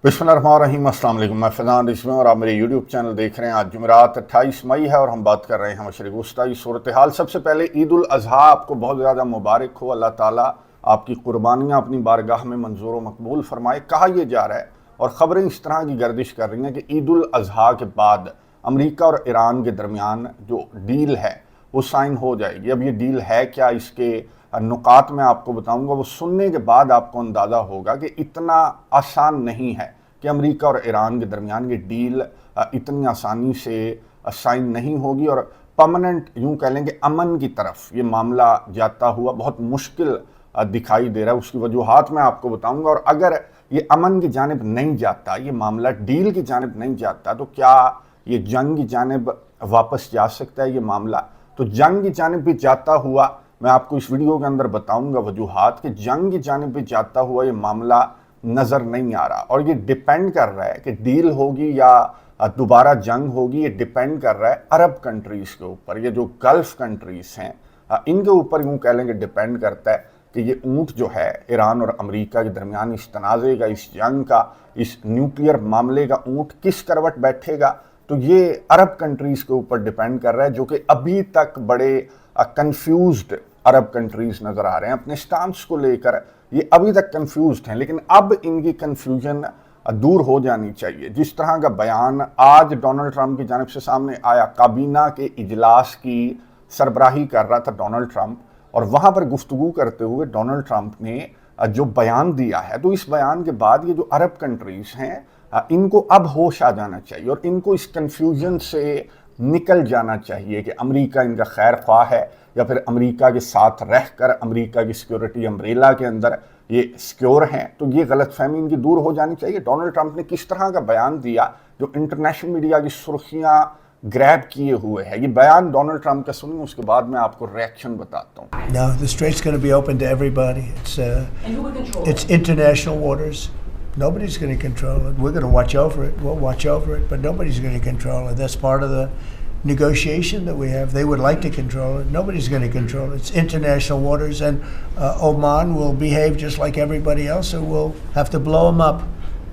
बिस्मिल्लाहिर्रहमानिर्रहीम। अस्सलाम वालेकुम। मैं फैज़ान रिजवी और आप मेरे यूट्यूब चैनल देख रहे हैं। आज जुमेरात 28 मई है और हम बात कर रहे हैं मशरिक़ वस्ता की सूरत हाल। सबसे पहले ईद उल अज़हा आपको बहुत ज़्यादा मुबारक हो। अल्लाह ताला आपकी कुर्बानियाँ अपनी बारगाह में मंजूर व मकबूल फरमाए। कहा यह जा रहा है और ख़बरें इस तरह की गर्दिश कर रही हैं कि ईद उल अज़हा के बाद अमरीका और ईरान के दरमियान जो डील है वो साइन हो जाएगी। अब ये डील है क्या, इसके नुकात मैं आपको बताऊंगा। वो सुनने के बाद आपको अंदाज़ा होगा कि इतना आसान नहीं है कि अमेरिका और ईरान के दरमियान ये डील इतनी आसानी से साइन नहीं होगी और परमानेंट यूं कह लें कि अमन की तरफ ये मामला जाता हुआ बहुत मुश्किल दिखाई दे रहा है। उसकी वजूहात मैं आपको बताऊंगा। और अगर ये अमन की जानिब नहीं जाता, ये मामला डील की जानिब नहीं जाता, तो क्या ये जंग की जानिब वापस जा सकता है ये मामला। तो जंग की जानिब भी जाता हुआ मैं आपको इस वीडियो के अंदर बताऊंगा वजूहात कि जंग की जानिब भी जाता हुआ ये मामला नज़र नहीं आ रहा। और ये डिपेंड कर रहा है कि डील होगी या दोबारा जंग होगी। ये डिपेंड कर रहा है अरब कंट्रीज़ के ऊपर। ये जो गल्फ़ कंट्रीज़ हैं इनके ऊपर यूँ कह लेंगे डिपेंड करता है कि ये ऊँट जो है ईरान और अमेरिका के दरमियान इस तनाज़े का, इस जंग का, इस न्यूक्लियर मामले का ऊँट किस करवट बैठेगा। तो ये अरब कंट्रीज़ के ऊपर डिपेंड कर रहा है, जो कि अभी तक बड़े कंफ्यूज्ड अरब कंट्रीज़ नज़र आ रहे हैं अपने स्टांस को लेकर। ये अभी तक कंफ्यूज्ड हैं, लेकिन अब इनकी कंफ्यूजन दूर हो जानी चाहिए। जिस तरह का बयान आज डोनाल्ड ट्रंप की जानिब से सामने आया, काबीना के इजलास की सरबराही कर रहा था डोनाल्ड ट्रंप, और वहाँ पर गुफ्तगू करते हुए डोनाल्ड ट्रंप ने जो बयान दिया है, तो इस बयान के बाद ये जो अरब कंट्रीज़ हैं इनको अब होश आ जाना चाहिए और इनको इस कंफ्यूजन से निकल जाना चाहिए कि अमेरिका इनका खैर ख्वाह है या फिर अमेरिका के साथ रहकर अमेरिका की सिक्योरिटी अम्ब्रेला के अंदर ये सिक्योर हैं। तो ये गलतफहमी इनकी दूर हो जानी चाहिए। डोनाल्ड ट्रंप ने किस तरह का बयान दिया जो इंटरनेशनल मीडिया की सुर्खियां ग्रैब किए हुए है। ये बयान डोनाल्ड ट्रंप का सुनिए, उसके बाद मैं आपको रिएक्शन बताता हूँ। No, the strait's going to be open to everybody. It's international waters. Nobody's going to control it. We're going to watch over it. We'll watch over it, but nobody's going to control it. That's part of the negotiation that we have. They would like to control it. Nobody's going to control it. It's international waters, and Oman will behave just like everybody else, and we'll have to blow them up.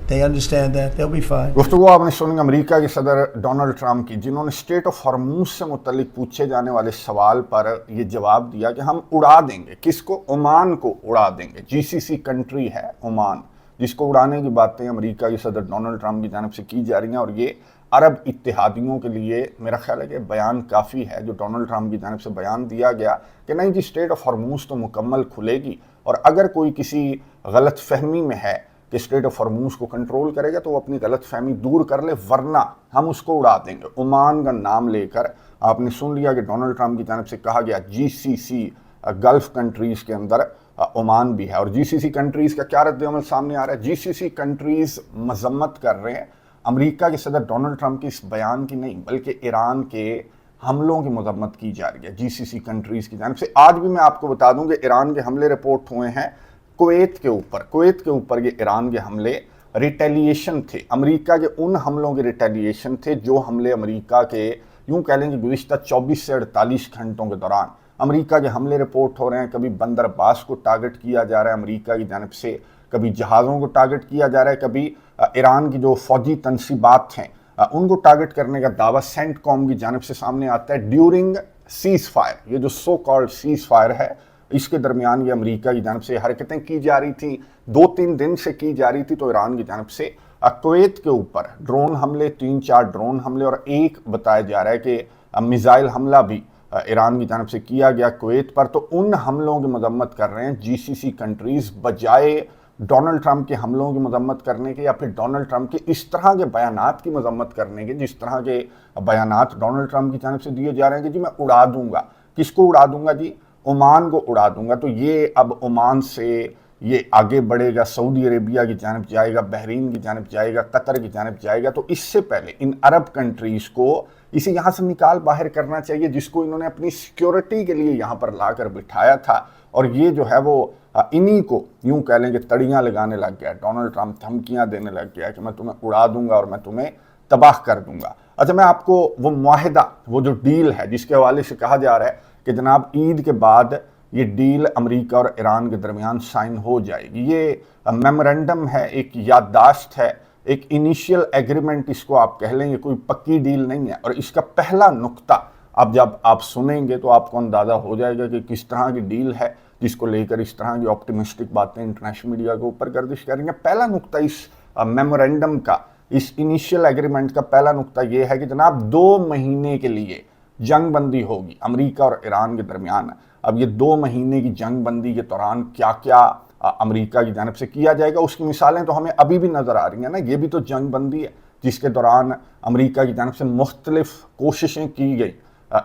They understand that. They'll be fine. गुफ्तगू आपने सुनी America के सदर Donald Trump की, जिन्होंने state of Hormuz से मुतल्लिक पूछे जाने वाले सवाल पर ये जवाब दिया कि हम उड़ा देंगे। किसको? ओमान को उड़ा देंगे। जीसीसी कंट्री है ओमान, जिसको उड़ाने की बातें अमेरिका के सदर डोनाल्ड ट्रंप की जानिब से की जा रही हैं। और ये अरब इत्तेहादियों के लिए मेरा ख्याल है कि बयान काफ़ी है जो डोनाल्ड ट्रंप की जानिब से बयान दिया गया कि नहीं जी, स्टेट ऑफ हॉर्मूज तो मुकम्मल खुलेगी, और अगर कोई किसी गलत फहमी में है कि स्टेट ऑफ हॉर्मूज को कंट्रोल करेगा तो वो अपनी गलत फहमी दूर कर ले, वरना हम उसको उड़ा देंगे। ओमान का नाम लेकर आपने सुन लिया कि डोनाल्ड ट्रंप की जानिब से कहा गया जीसीसी गल्फ़ कंट्रीज़ के अंदर ओमान भी है। और जीसीसी कंट्रीज़ का क्या रद्द-ए-अमल सामने आ रहा है? जीसीसी कंट्रीज़ मजम्मत कर रहे हैं अमेरिका के सदर डोनाल्ड ट्रंप के इस बयान की नहीं, बल्कि ईरान के हमलों की मजम्मत की जा रही है जीसीसी कंट्रीज़ की जानिब से। आज भी मैं आपको बता दूं कि ईरान के हमले रिपोर्ट हुए हैं कुवैत के ऊपर। कुवैत के ऊपर ये ईरान के हमले रिटेलिएशन थे, अमेरिका के उन हमलों के रिटेलिएशन थे जो हमले अमेरिका के यूँ कह लेंगे गुज़िश्ता 24 से 48 घंटों के दौरान अमेरिका के हमले रिपोर्ट हो रहे हैं। कभी बंदर अब्बास को टारगेट किया जा रहा है अमेरिका की जानिब से, कभी जहाज़ों को टारगेट किया जा रहा है, कभी ईरान की जो फौजी तनसीबात हैं उनको टारगेट करने का दावा सेंटकॉम की जानिब से सामने आता है ड्यूरिंग सीज़ फायर। ये जो सो कॉल्ड सीज़ फायर है, इसके दरमियान ये अमेरिका की जानिब से हरकतें की जा रही थी, 2-3 दिन से की जा रही थी। तो ईरान की जानिब से कुवैत के ऊपर ड्रोन हमले, 3-4 ड्रोन हमले, और एक बताया जा रहा है कि मिसाइल हमला भी ईरान की जानिब से किया गया कुवैत पर। तो उन हमलों की मजम्मत कर रहे हैं जीसीसी कंट्रीज़, बजाय डोनाल्ड ट्रंप के हमलों की मजम्मत करने के या फिर डोनाल्ड ट्रंप के इस तरह के बयानात की मजम्मत करने के, जिस तरह के बयानात डोनाल्ड ट्रंप की जानिब से दिए जा रहे हैं कि जी मैं उड़ा दूंगा। किसको उड़ा दूंगा जी? ओमान को उड़ा दूंगा। तो ये अब ओमान से ये आगे बढ़ेगा, सऊदी अरेबिया की जानिब जाएगा, बहरीन की जानिब जाएगा, कतर की जानिब जाएगा। तो इससे पहले इन अरब कंट्रीज़ को इसे यहाँ से निकाल बाहर करना चाहिए, जिसको इन्होंने अपनी सिक्योरिटी के लिए यहाँ पर ला कर बिठाया था। और ये जो है वो इन्हीं को यूँ कह लेंगे तड़ियाँ लगाने लग गया। डोनाल्ड ट्रंप धमकियाँ देने लग गया कि मैं तुम्हें उड़ा दूंगा और मैं तुम्हें तबाह कर दूंगा। अच्छा, मैं आपको वो मुआहिदा, वो जो डील है जिसके हवाले से कहा जा रहा है कि जनाब ईद के बाद ये डील अमेरिका और ईरान के दरमियान साइन हो जाएगी। ये मेमोरेंडम है, एक याददाश्त है एक इनिशियल एग्रीमेंट इसको आप कह लें, ये कोई पक्की डील नहीं है। और इसका पहला नुक्ता अब जब आप सुनेंगे तो आपको अंदाज़ा हो जाएगा कि किस तरह की डील है जिसको लेकर इस तरह की ऑप्टिमिस्टिक बातें इंटरनेशनल मीडिया के ऊपर गर्दिश करेंगे। पहला नुक्ता इस मेमोरेंडम का, इस इनिशियल एग्रीमेंट का पहला नुक्ता ये है कि जनाब 2 महीने के लिए जंग बंदी होगी अमेरिका और ईरान के दरमियान। अब ये 2 महीने की जंग बंदी के दौरान क्या क्या अमेरिका की जानिब से किया जाएगा, उसकी मिसालें तो हमें अभी भी नज़र आ रही हैं ना। ये भी तो जंग बंदी है जिसके दौरान अमेरिका की जानिब से मुख्तलिफ कोशिशें की गई,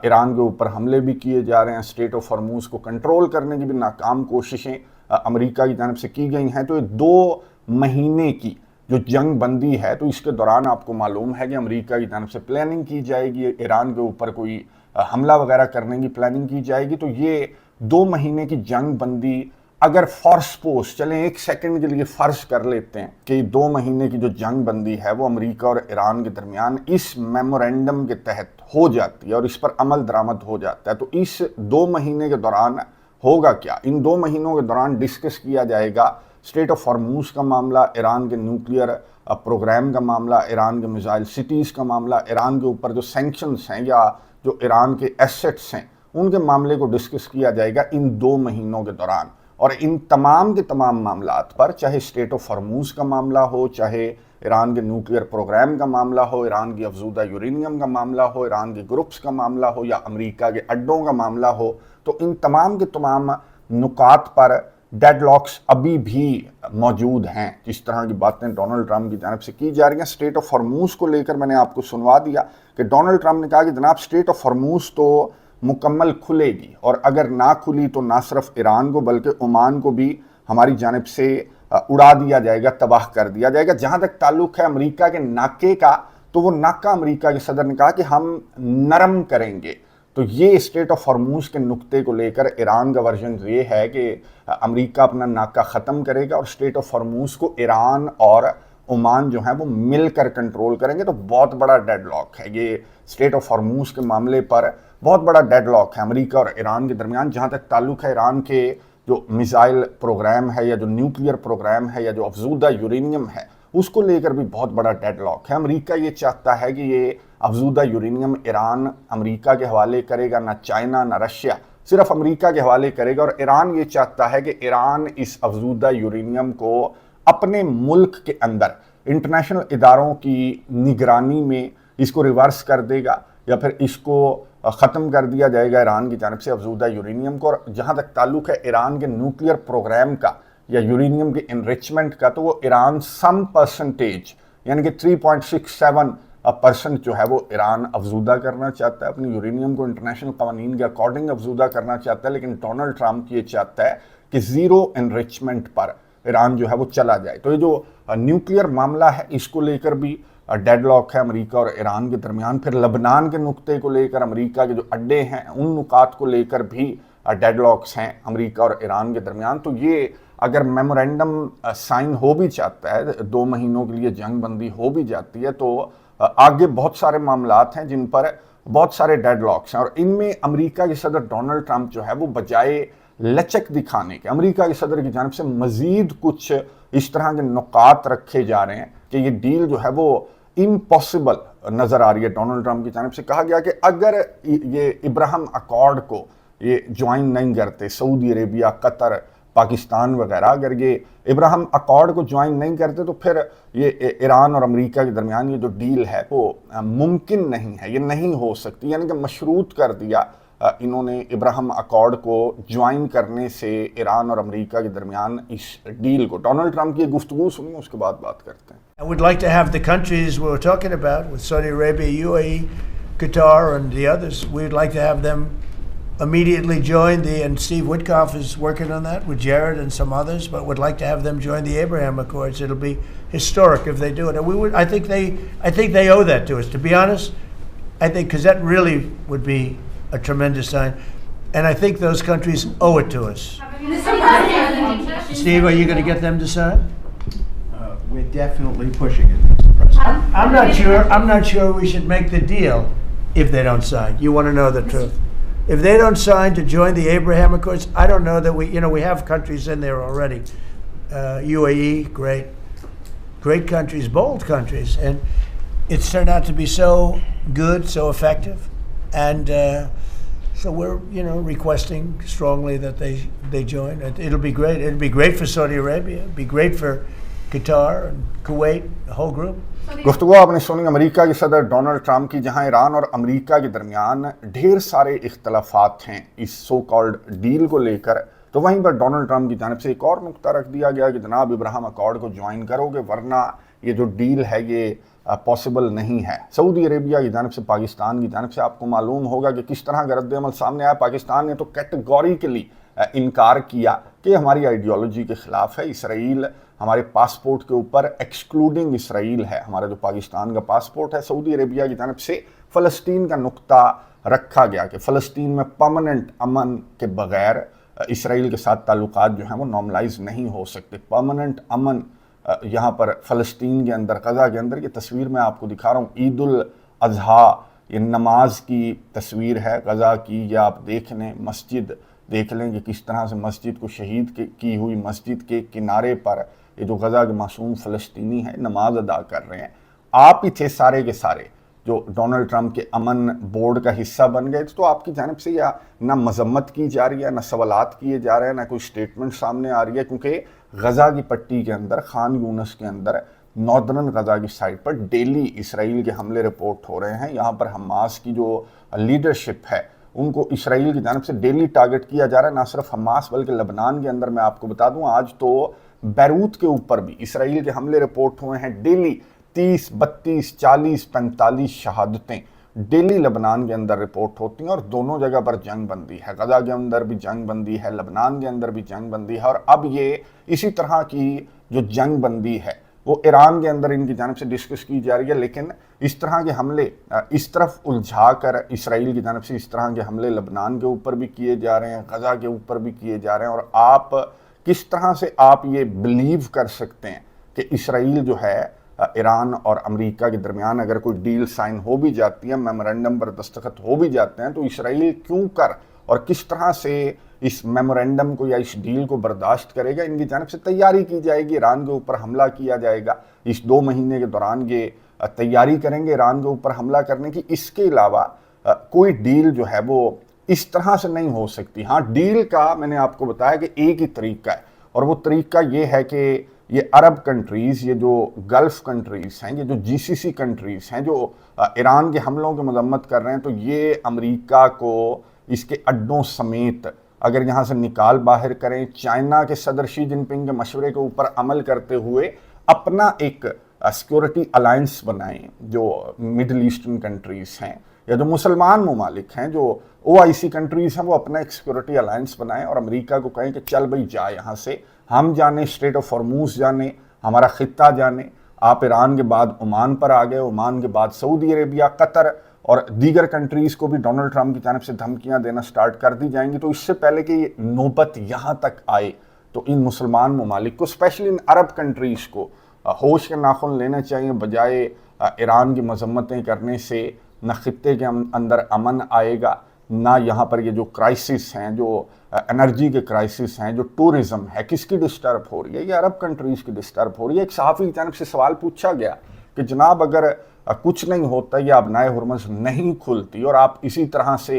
ईरान के ऊपर हमले भी किए जा रहे हैं, स्टेट ऑफ हॉर्मूज को कंट्रोल करने की भी नाकाम कोशिशें अमेरिका की जानिब से की गई हैं। तो ये 2 महीने की जो जंग बंदी है, तो इसके दौरान आपको मालूम है कि अमेरिका की जानिब से प्लानिंग की जाएगी, ईरान के ऊपर कोई हमला वगैरह करने की प्लानिंग की जाएगी। तो ये 2 महीने की जंग बंदी अगर फॉर सपोज चलें, 1 सेकंड के लिए फ़र्ज कर लेते हैं कि 2 महीने की जो जंग बंदी है वो अमेरिका और ईरान के दरमियान इस मेमोरेंडम के तहत हो जाती है और इस पर अमल दरामद हो जाता है, तो इस 2 महीने के दौरान होगा क्या? इन 2 महीनों के दौरान डिस्कस किया जाएगा स्टेट ऑफ हॉर्मूज का मामला, ईरान के न्यूक्लियर प्रोग्राम का मामला, ईरान के मिसाइल सिटीज़ का मामला, ईरान के ऊपर जो सैंक्शंस हैं या जो ईरान के एसेट्स हैं उनके मामले को डिस्कस किया जाएगा इन 2 महीनों के दौरान। और इन तमाम के तमाम मामलात पर, चाहे स्टेट ऑफ हॉर्मूज का मामला हो, चाहे ईरान के न्यूक्लियर प्रोग्राम का मामला हो, ईरान की अफजूदा यूरेनियम का मामला हो, ईरान के ग्रुप्स का मामला हो या अमेरिका के अड्डों का मामला हो, तो इन तमाम के तमाम नुकात पर डेडलॉक्स अभी भी मौजूद हैं। जिस तरह की बातें डोनाल्ड ट्रंप की जानिब से की जा रही हैं स्टेट ऑफ हॉर्मूज को लेकर, मैंने आपको सुनवा दिया कि डोनाल्ड ट्रंप ने कहा कि जनाब स्टेट ऑफ हॉर्मूज तो मुकम्मल खुलेगी, और अगर ना खुली तो ना सिर्फ ईरान को बल्कि ओमान को भी हमारी जानिब से उड़ा दिया जाएगा, तबाह कर दिया जाएगा। जहाँ तक ताल्लुक़ है अमेरिका के नाके का, तो वो नाका अमेरिका के सदर ने कहा कि हम नरम करेंगे। तो ये स्टेट ऑफ हॉर्मूज के नुक्ते को लेकर ईरान का वर्जन ये है कि अमेरिका अपना नाका ख़त्म करेगा और स्टेट ऑफ हॉर्मूज को ईरान और ओमान जो है वो मिलकर कंट्रोल करेंगे। तो बहुत बड़ा डेडलॉक है ये स्टेट ऑफ हॉर्मूज के मामले पर, बहुत बड़ा डेडलॉक है अमेरिका और ईरान के दरमियान। जहाँ तक ताल्लुक़ है ईरान के जो मिसाइल प्रोग्राम है या जो न्यूक्लियर प्रोग्राम है या जो अफजूदा यूरेनियम है, उसको लेकर भी बहुत बड़ा डेडलॉक है। अमेरिका ये चाहता है कि ये अफजूदा यूरेनियम ईरान अमेरिका के हवाले करेगा, ना चाइना ना रशिया, सिर्फ अमेरिका के हवाले करेगा। और ईरान ये चाहता है कि ईरान इस अफजूदा यूरेनियम को अपने मुल्क के अंदर इंटरनेशनल इदारों की निगरानी में इसको रिवर्स कर देगा या फिर इसको ख़त्म कर दिया जाएगा ईरान की जानिब से अफजूदा यूरेनियम को। और जहाँ तक ताल्लुक़ है ईरान के न्यूक्लियर प्रोग्राम का या यूरेनियम के इनरिचमेंट का, तो वो ईरान सम परसेंटेज यानी कि 3.67% जो है वो ईरान अफजूदा करना चाहता है अपनी यूरेनियम को, इंटरनेशनल कवानीन के अकॉर्डिंग अफजूदा करना चाहता है। लेकिन डोनाल्ड ट्रंप ये चाहता है कि ज़ीरो इनरिचमेंट पर ईरान जो है वो चला जाए। तो ये जो न्यूक्लियर मामला है इसको लेकर भी डेडलॉक है अमेरिका और ईरान के दरमियान। फिर लबनान के नुक्ते को लेकर, अमेरिका के जो अड्डे हैं उन नुकात को लेकर भी डेडलॉक्स हैं अमेरिका और ईरान के दरमियान। तो ये अगर मेमोरेंडम साइन हो भी जाता है, 2 महीनों के लिए जंग बंदी हो भी जाती है, तो आगे बहुत सारे मामलात हैं जिन पर बहुत सारे डेडलॉक्स हैं। और इनमें अमेरिका के सदर डोनाल्ड ट्रंप जो है वो बजाय लचक दिखाने के, अमेरिका के सदर की जानिब से मज़ीद कुछ इस तरह के नुकात रखे जा रहे हैं कि ये डील जो है वो इम्पॉसिबल नज़र आ रही है। डोनाल्ड ट्रंप की जानिब से कहा गया कि अगर ये इब्राहिम अकॉर्ड को ये ज्वाइन नहीं करते, सऊदी अरेबिया, कतर, पाकिस्तान वगैरह अगर ये इब्राहिम अकॉर्ड को ज्वाइन नहीं करते, तो फिर ये ईरान और अमेरिका के दरमियान ये जो डील है वो मुमकिन नहीं है, ये नहीं हो सकती। यानी कि मशरूत कर दिया इन्होंने इब्राहिम अकॉर्ड को ज्वाइन करने से ईरान और अमेरिका के दरमियान इस डील को। डोनाल्ड ट्रंप की गुफ्तगू सुनिए, उसके बाद बात करते हैं। I would like to have the countries we're talking about with Saudi Arabia, UAE, Qatar and the others, we'd like to have them immediately join and Steve Witkoff is working on that with Jared and some others, but would like to have them join the Abraham Accords. It'll be historic if they do it. And I think they owe that to us, to be honest. I think because that really would be a tremendous sign. And I think those countries owe it to us. Steve, are you going to get them to sign? We're definitely pushing it, Mr. President. I'm not sure we should make the deal if they don't sign. You want to know the truth. If they don't sign to join the Abraham Accords, I don't know that we have countries in there already. UAE, great. great countries, bold countries, and it's turned out to be so good, so effective, and so we're requesting strongly that they join. It'll be great. It'll be great for Saudi Arabia. It'll be great for Qatar and Kuwait, the whole group. गुफ्तगू आपने सुनी America के सदर Donald Trump की, जहां Iran और America के दरमियान ढेर सारे इख्तलाफात हैं इस सो कॉल्ड डील को लेकर। तो वहीं पर डोनाल्ड ट्रंप की जानिब से एक और नुक्ता रख दिया गया कि जनाब इब्राहिम अकॉर्ड को ज्वाइन करोगे, वरना ये जो डील है ये पॉसिबल नहीं है। सऊदी अरेबिया की जानिब से, पाकिस्तान की जानिब से आपको मालूम होगा कि किस तरह का रद्द-ए-अमल सामने आया। पाकिस्तान ने तो कैटेगोरिकली इनकार किया कि हमारी आइडियोलॉजी के ख़िलाफ़ है। इसराइल हमारे पासपोर्ट के ऊपर एक्सक्लूडिंग इसराइल है, हमारा जो पाकिस्तान का पासपोर्ट है। सऊदी अरेबिया की जानिब से फ़लस्तीन का नुक्ता रखा गया कि फ़लस्तीन में परमानेंट अमन के बग़ैर इसराइल के साथ ताल्लुकात जो हैं वो नॉर्मलाइज नहीं हो सकते। परमानेंट अमन यहाँ पर फ़लस्तीन के अंदर, गज़ा के अंदर, ये तस्वीर मैं आपको दिखा रहा हूँ, ईद उल अज़हा, ये नमाज की तस्वीर है गज़ा की। या आप देख लें, मस्जिद देख लें कि किस तरह से मस्जिद को शहीद की हुई मस्जिद के किनारे पर ये जो गज़ा के मासूम फ़लस्तीनी है नमाज अदा कर रहे हैं। आप ही थे सारे के सारे जो डोनाल्ड ट्रंप के अमन बोर्ड का हिस्सा बन गए। तो आपकी जानिब से या ना मजम्मत की जा रही है, ना सवालात किए जा रहे हैं, ना कोई स्टेटमेंट सामने आ रही है, क्योंकि गज़ा की पट्टी के अंदर, खान यूनस के अंदर, नॉर्दर्न गज़ा की साइड पर डेली इसराइल के हमले रिपोर्ट हो रहे हैं। यहाँ पर हमास की जो लीडरशिप है उनको इसराइल की जानिब से डेली टारगेट किया जा रहा है। ना सिर्फ हमास बल्कि लबनान के अंदर मैं आपको बता दूँ आज तो बैरूत के ऊपर भी इसराइल के हमले रिपोर्ट हुए हैं। डेली 30, 32, 40, 45 शहादतें डेली लबनान के अंदर रिपोर्ट होती हैं और दोनों जगह पर जंग बंदी है। गज़ा के अंदर भी जंग बंदी है, लबनान के अंदर भी जंग बंदी है। और अब ये इसी तरह की जो जंग बंदी है वो ईरान के अंदर इनकी जानिब से डिस्कस की जा रही है। लेकिन इस तरह के हमले इस तरफ उलझा कर इसराइल की जानिब से इस तरह के हमले लबनान के ऊपर भी किए जा रहे हैं, गज़ा के ऊपर भी किए जा रहे हैं। और आप किस तरह से आप ये बिलीव कर सकते हैं कि इसराइल जो है ईरान और अमेरिका के दरमियान अगर कोई डील साइन हो भी जाती है, मेमोरेंडम पर दस्तखत हो भी जाते हैं, तो इसराइल क्यों कर और किस तरह से इस मेमोरेंडम को या इस डील को बर्दाश्त करेगा? इनकी जानिब से तैयारी की जाएगी, ईरान के ऊपर हमला किया जाएगा। इस 2 महीने के दौरान ये तैयारी करेंगे ईरान के ऊपर हमला करने की। इसके अलावा कोई डील जो है वो इस तरह से नहीं हो सकती। हाँ, डील का मैंने आपको बताया कि एक ही तरीका है, और वो तरीका ये है कि ये अरब कंट्रीज़, ये जो गल्फ़ कंट्रीज़ हैं, ये जो GCC कंट्रीज़ हैं जो ईरान के हमलों की मजम्मत कर रहे हैं, तो ये अमेरिका को इसके अड्डों समेत अगर यहाँ से निकाल बाहर करें, चाइना के सदर शी जिनपिंग के मशवरे के ऊपर अमल करते हुए अपना एक सिक्योरिटी अलायंस बनाएं, जो मिडल ईस्टर्न कंट्रीज़ हैं या जो मुसलमान ममालिक हैं, जो OIC कंट्रीज़ हैं, वो अपना एक सिक्योरिटी अलायंस बनाएं और अमेरिका को कहें कि चल भाई जा यहाँ से, हम जाने स्ट्रेट ऑफ हॉर्मूज़ जाने, हमारा ख़ित्ता जाने। आप ईरान के बाद ओमान पर आ गए, ओमान के बाद सऊदी अरेबिया, कतर और दीगर कंट्रीज़ को भी डोनाल्ड ट्रंप की जानिब से धमकियाँ देना स्टार्ट कर दी जाएंगी। तो इससे पहले कि नौबत यहाँ तक आए तो इन मुसलमान ममालिक को, स्पेशली इन अरब कंट्रीज़ को, होश के नाखुन लेने चाहिए। बजाय ईरान की मजम्मतें करने से न ख़ित्ते के अंदर अमन आएगा, ना यहाँ पर ये जो क्राइसिस हैं, जो एनर्जी के क्राइसिस हैं, जो टूरिज़्म है, किसकी डिस्टर्ब हो रही है? ये अरब कंट्रीज़ की डिस्टर्ब हो रही है। एक सहाफ़ी की जानिब से सवाल पूछा गया कि जनाब अगर कुछ नहीं होता या अपनाए हुरमज़ नहीं खुलती और आप इसी तरह से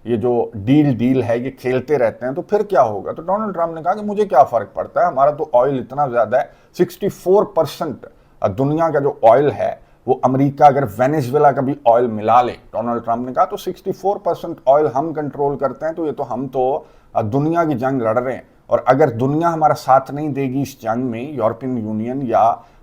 ये जो डील है ये खेलते रहते हैं तो फिर क्या होगा? तो डोनाल्ड ट्रंप ने कहा कि मुझे क्या फ़र्क पड़ता है, हमारा तो ऑयल इतना ज़्यादा है, 64% दुनिया का जो ऑयल है वो अमेरिका अगर वेनेजुएला का भी ऑयल मिला ले, डोनाल्ड ट्रंप ने कहा, तो 64% ऑयल हम कंट्रोल करते हैं। तो ये तो हम तो दुनिया की जंग लड़ रहे हैं, और अगर दुनिया हमारा साथ नहीं देगी इस जंग में, यूरोपियन यूनियन या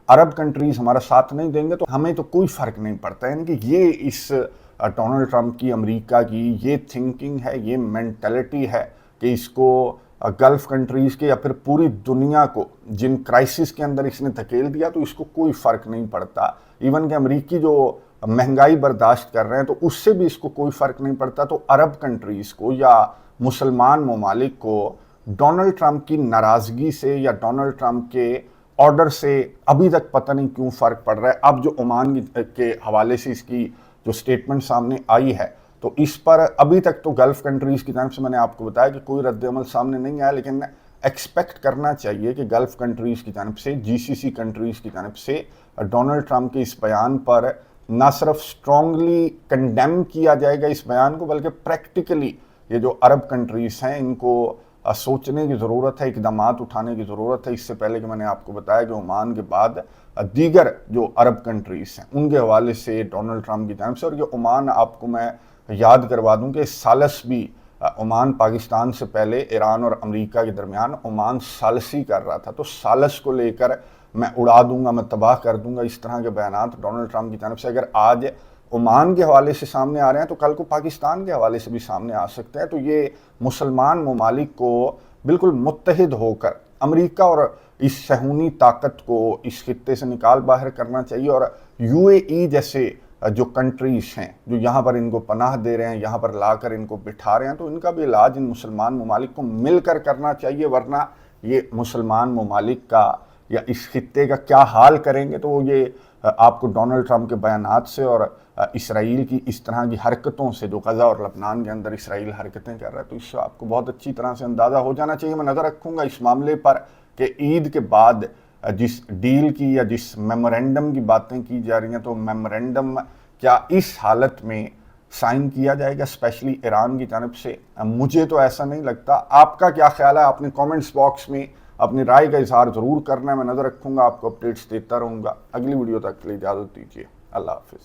अरब कंट्रीज़ हमारा साथ नहीं देंगे, तो हमें तो कोई फ़र्क नहीं पड़ता। यानी कि ये इस डोनाल्ड ट्रंप की, अमेरिका की ये थिंकिंग है, ये मेंटालिटी है कि इसको गल्फ़ कंट्रीज़ के या फिर पूरी दुनिया को जिन क्राइसिस के अंदर इसने धकेल दिया तो इसको कोई फ़र्क नहीं पड़ता। इवन कि अमेरिकी जो महंगाई बर्दाश्त कर रहे हैं तो उससे भी इसको कोई फ़र्क नहीं पड़ता। तो अरब कंट्रीज़ को या मुसलमान ममालिक को डोनाल्ड ट्रंप की नाराज़गी से या डोनाल्ड ट्रंप के ऑर्डर से अभी तक पता नहीं क्यों फ़र्क पड़ रहा है। अब जो ओमान के हवाले से इसकी जो स्टेटमेंट सामने आई है तो इस पर अभी तक तो गल्फ़ कंट्रीज़ की तरफ से मैंने आपको बताया कि कोई रद्द-ए-अमल सामने नहीं आया, लेकिन ایکسپیکٹ کرنا چاہیے کہ گلف کنٹریز کی جانب سے, GCC کنٹریز کی جانب سے ڈونلڈ ٹرمپ کے اس بیان پر نہ صرف اسٹرانگلی کنڈیم کیا جائے گا اس بیان کو, بلکہ پریکٹیکلی یہ جو عرب کنٹریز ہیں ان کو سوچنے کی ضرورت ہے, اقدامات اٹھانے کی ضرورت ہے. اس سے پہلے کہ میں نے آپ کو بتایا کہ عمان کے بعد دیگر جو عرب کنٹریز ہیں ان کے حوالے سے ڈونلڈ ٹرمپ کی جانب سے, اور یہ عمان آپ کو میں یاد کروا دوں کہ سالس بھی عمان پاکستان سے پہلے ایران اور امریکہ کے درمیان عمان ثالثی کر رہا تھا, تو ثالث کو لے کر میں اڑا دوں گا, میں تباہ کر دوں گا, اس طرح کے بیانات ڈونلڈ ٹرمپ کی جانب سے اگر آج عمان کے حوالے سے سامنے آ رہے ہیں تو کل کو پاکستان کے حوالے سے بھی سامنے آ سکتے ہیں. تو یہ مسلمان ممالک کو بالکل متحد ہو کر امریکہ اور اس صہیونی طاقت کو اس خطے سے نکال باہر کرنا چاہیے, اور UAE جیسے جو کنٹریز ہیں جو یہاں پر ان کو پناہ دے رہے ہیں, یہاں پر لا کر ان کو بٹھا رہے ہیں, تو ان کا بھی علاج ان مسلمان ممالک کو مل کر کرنا چاہیے, ورنہ یہ مسلمان ممالک کا یا اس خطے کا کیا حال کریں گے. تو یہ آپ کو ڈونلڈ ٹرمپ کے بیانات سے اور اسرائیل کی اس طرح کی حرکتوں سے, جو غزہ اور لبنان کے اندر اسرائیل حرکتیں کر رہا ہے, تو اس سے آپ کو بہت اچھی طرح سے اندازہ ہو جانا چاہیے. میں نظر رکھوں گا اس معاملے پر کہ عید کے بعد جس ڈیل کی یا جس میمورینڈم کی باتیں کی جا رہی ہیں, تو میمورینڈم کیا اس حالت میں سائن کیا جائے گا اسپیشلی ایران کی جانب سے؟ مجھے تو ایسا نہیں لگتا. آپ کا کیا خیال ہے؟ آپ نے کامنٹس باکس میں اپنی رائے کا اظہار ضرور کرنا ہے. میں نظر رکھوں گا, آپ کو اپڈیٹس دیتا رہوں گا. اگلی ویڈیو تک کے لیے اجازت دیجیے. اللہ حافظ.